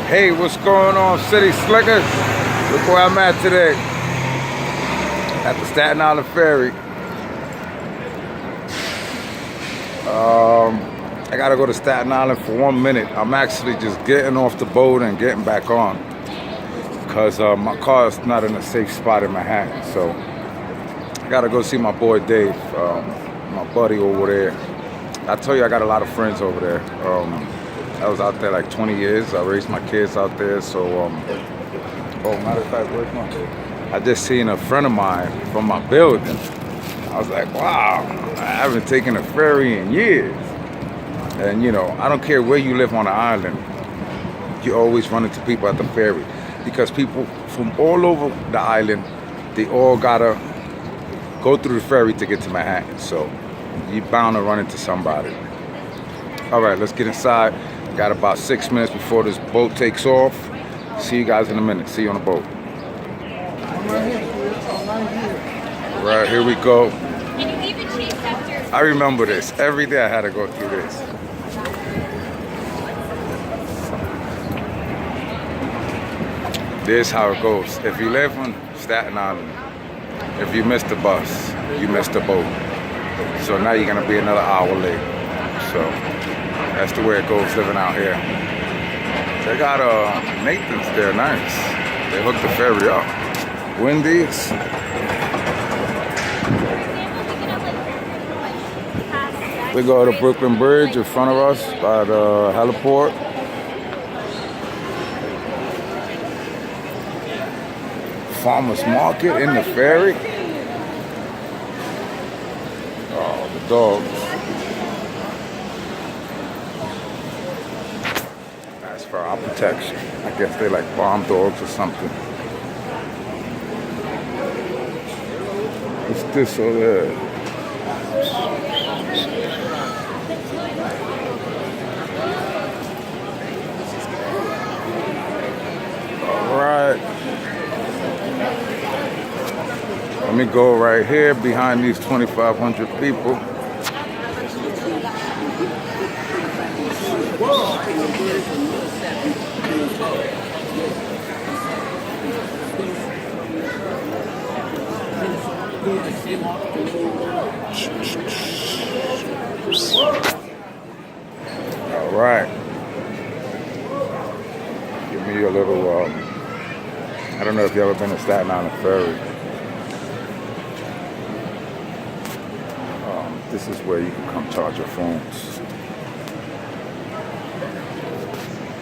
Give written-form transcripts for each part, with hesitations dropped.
Hey, what's going on, City Slickers? Look where I'm at today. At the Staten Island ferry. I gotta go to Staten Island for 1 minute. I'm actually just getting off the boat and getting back on. Because my car is not in a safe spot in Manhattan. So I gotta go see my boy Dave, my buddy over there. I tell you, I got a lot of friends over there. I was out there like 20 years. I raised my kids out there. So, oh, matter of fact, where's my? I just seen a friend of mine from my building. I was like, wow, I haven't taken a ferry in years. And you know, I don't care where you live on the island, you always run into people at the ferry. Because people from all over the island, they all gotta go through the ferry to get to Manhattan. So you're bound to run into somebody. All right, let's get inside. Got about 6 minutes before this boat takes off. See you guys in a minute. See you on the boat. Right, here we go. I remember this. Every day I had to go through this. This is how it goes. If you live on Staten Island, if you missed the bus, you missed the boat. So now you're gonna be another hour late. So that's the way it goes living out here. They got Nathan's there, nice. They hooked the ferry up. Wendy's. We go to Brooklyn Bridge in front of us by the heliport. Farmers market in the ferry. Oh, the dogs. That's for our protection. I guess they like bomb dogs or something. What's this over there? Alright. Let me go right here behind these 2,500 people. All right. Give me a little, I don't know if you've ever been to Staten Island ferry. This is where you can come charge your phones.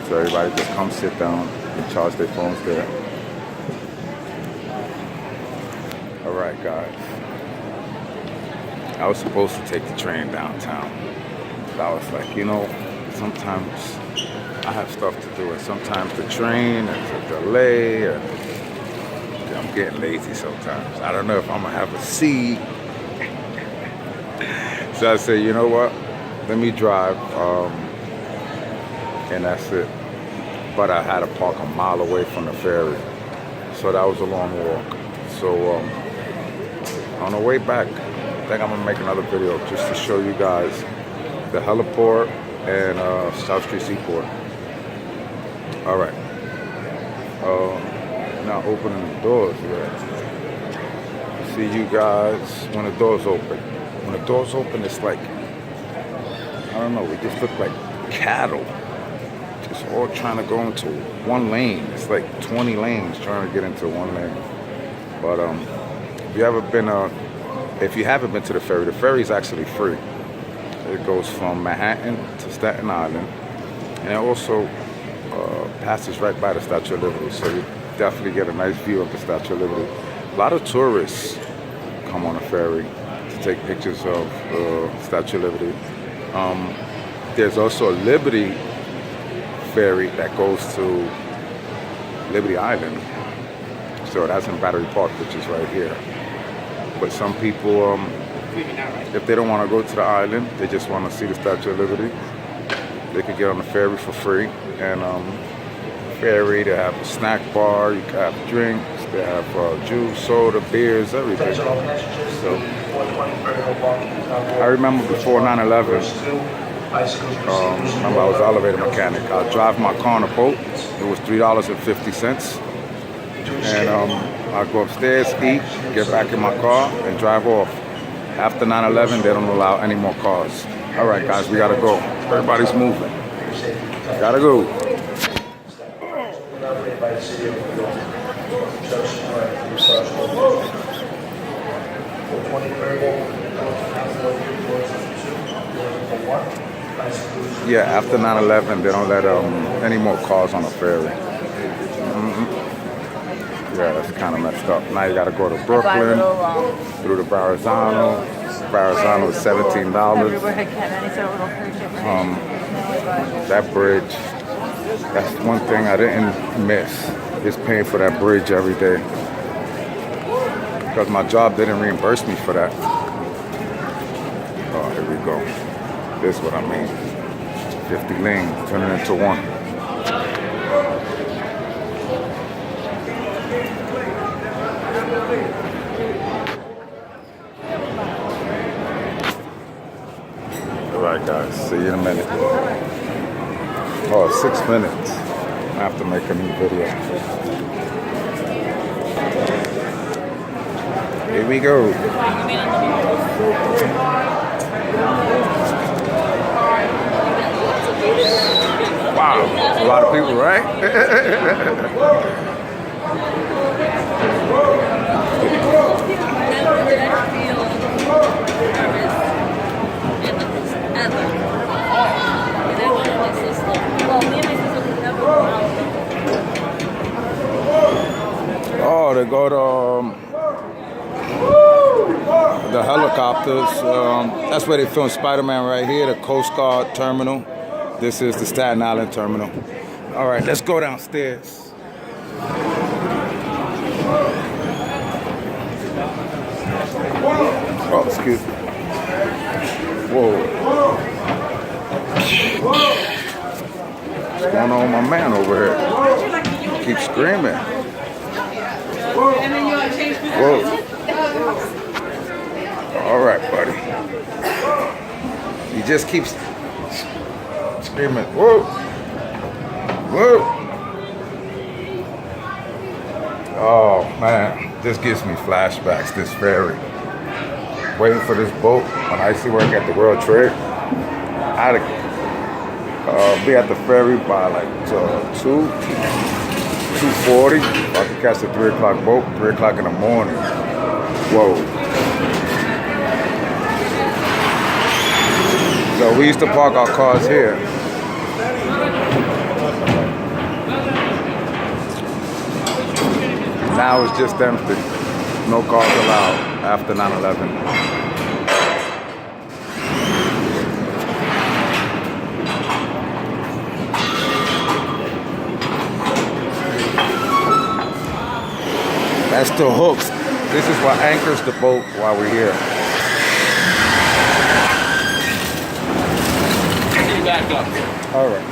So everybody just come sit down and charge their phones there. All right, guys. I was supposed to take the train downtown. But I was like, you know, sometimes I have stuff to do. And sometimes the train is a delay. And I'm getting lazy sometimes. I don't know if I'm going to have a seat. So I said, you know what? Let me drive. And that's it. But I had to park a mile away from the ferry. So that was a long walk. So on the way back, I think I'm gonna make another video just to show you guys the heliport and South Street Seaport. All right. Now opening the doors here. See you guys when the doors open. When the doors open, it's like, I don't know, we just look like cattle. Just all trying to go into one lane. It's like 20 lanes trying to get into one lane. But if you haven't been to the ferry is actually free. It goes from Manhattan to Staten Island. And it also passes right by the Statue of Liberty. So you definitely get a nice view of the Statue of Liberty. A lot of tourists come on the ferry to take pictures of the Statue of Liberty. There's also a Liberty ferry that goes to Liberty Island. So that's in Battery Park, which is right here. But some people, if they don't want to go to the island, they just want to see the Statue of Liberty, they could get on the ferry for free. And ferry, they have a snack bar, you can have drinks, they have juice, soda, beers, everything. So I remember before 9/11, remember I was an elevator mechanic. I'd drive my car on a boat It was $3.50. And I go upstairs, eat, get back in my car, and drive off. After 9/11, they don't allow any more cars. All right, guys, we gotta go. Everybody's moving. Gotta go. Yeah, after 9/11, they don't let any more cars on the ferry. Yeah, that's kind of messed up. Now you got to go to Brooklyn, through the Verrazano. Verrazano is $17. That bridge, that's one thing I didn't miss, is paying for that bridge every day. Because my job didn't reimburse me for that. Oh, here we go. This is what I mean. 50 lanes turning into one. Alright guys, see you in a minute. Oh, 6 minutes. I have to make a new video. Here we go. Wow, a lot of people, right? Oh, they go to the helicopters. That's where they filmed Spider-Man right here, the Coast Guard terminal. This is the Staten Island terminal. All right, let's go downstairs. Oh, excuse me. Whoa. What's going on with my man over here? Keep screaming. Whoa. All right, buddy. He just keeps screaming. Whoa. Whoa. Oh, man. This gives me flashbacks, this ferry. Waiting for this boat when I used to work at the World Trade. I had to be at the ferry by like 2:40. I could catch the 3 o'clock boat, 3 o'clock in the morning. Whoa. So we used to park our cars here. Now it's just empty. No cars allowed after 9/11. That's the hooks. This is what anchors the boat while we're here. Back up. All right.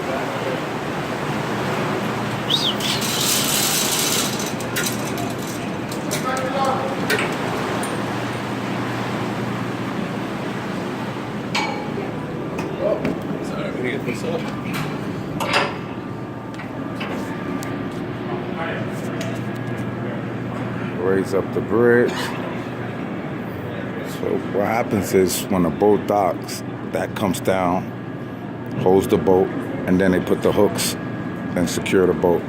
Sorry, we get this up. Raise up the bridge. So what happens is when the boat docks, that comes down, holds the boat, and then they put the hooks and secure the boat.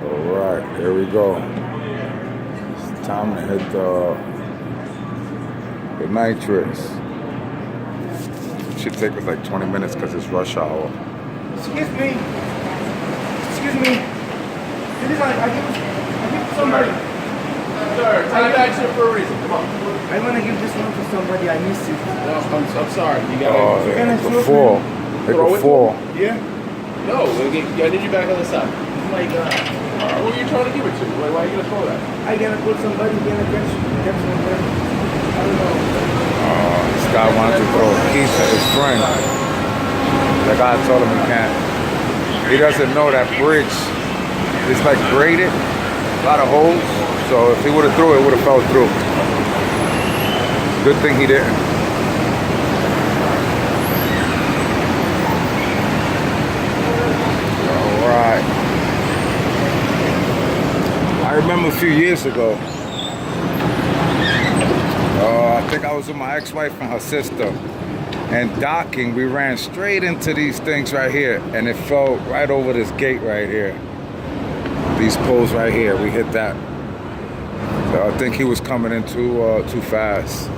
All right, here we go. It's time to hit the nitrous. It should take us like 20 minutes because it's rush hour. Excuse me. Excuse me. This is I give somebody. Sir, take it back here for a reason. Come on. I want to give this one to somebody. I miss it. No, I'm sorry. You got Oh, to. it could fall. It could fall. Yeah. No, I need you back on the side. Oh my God. Who are you trying to give it to? Why are you going to throw that? I gotta put somebody in a catch. I don't know. This guy wanted to throw a key to his friend. The guy told him he can't. He doesn't know that bridge is like graded, a lot of holes. So if he would have threw it, it would have fell through. Good thing he didn't. remember a few years ago. I think I was with my ex-wife and her sister. And docking, we ran straight into these things right here. And it fell right over this gate right here. These poles right here, we hit that. So I think he was coming in too fast.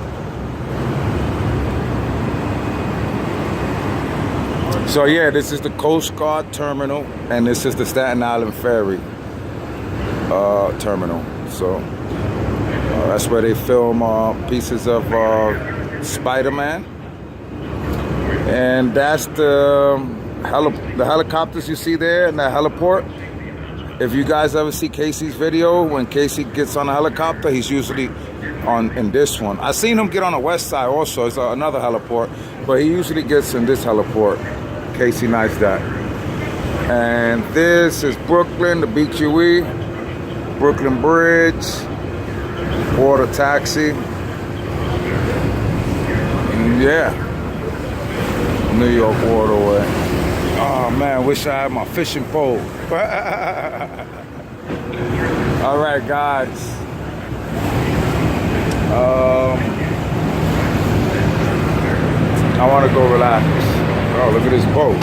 So yeah, this is the Coast Guard terminal, and this is the Staten Island ferry terminal. So that's where they film pieces of Spider-Man, and that's the helicopters you see there in the heliport. If you guys ever see Casey's video, when Casey gets on a helicopter, he's usually in this one. I seen him get on the west side also. It's another heliport, but he usually gets in this heliport. Casey Neistat. And this is Brooklyn, the BQE, Brooklyn Bridge, water taxi. And yeah, New York waterway. Oh man, wish I had my fishing pole. All right, guys. I want to go relax. Oh, look at this boat.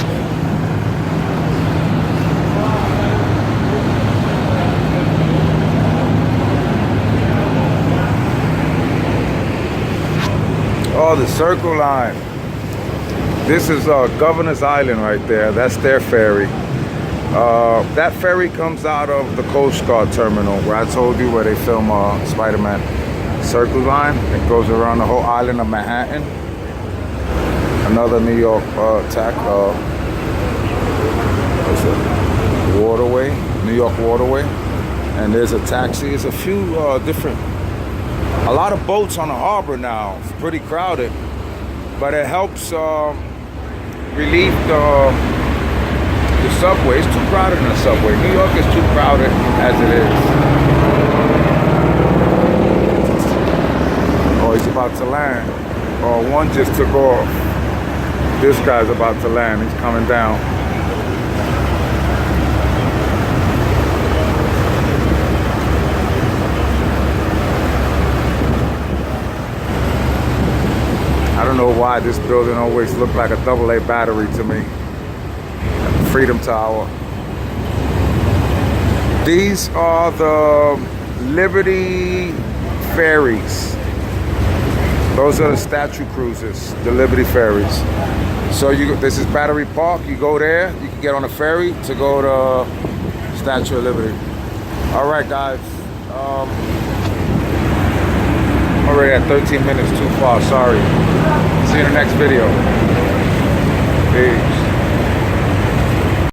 Oh, the Circle Line. This is Governor's Island right there. That's their ferry. That ferry comes out of the Coast Guard terminal where I told you where they film Spider-Man. Circle Line. It goes around the whole island of Manhattan. Another New York waterway, New York waterway, and there's a taxi. There's a few a lot of boats on the harbor now. It's pretty crowded, but it helps relieve the subway. It's too crowded in the subway. New York is too crowded as it is. Oh, he's about to land. Oh, one just took off. This guy's about to land. He's coming down. I don't know why this building always looked like a AA battery to me. Freedom Tower. These are the Liberty ferries. Those are the statue cruises, the Liberty ferries. So this is Battery Park. You go there, you can get on a ferry to go to Statue of Liberty. All right, guys. I'm already at 13 minutes too far. Sorry. See you in the next video. Peace.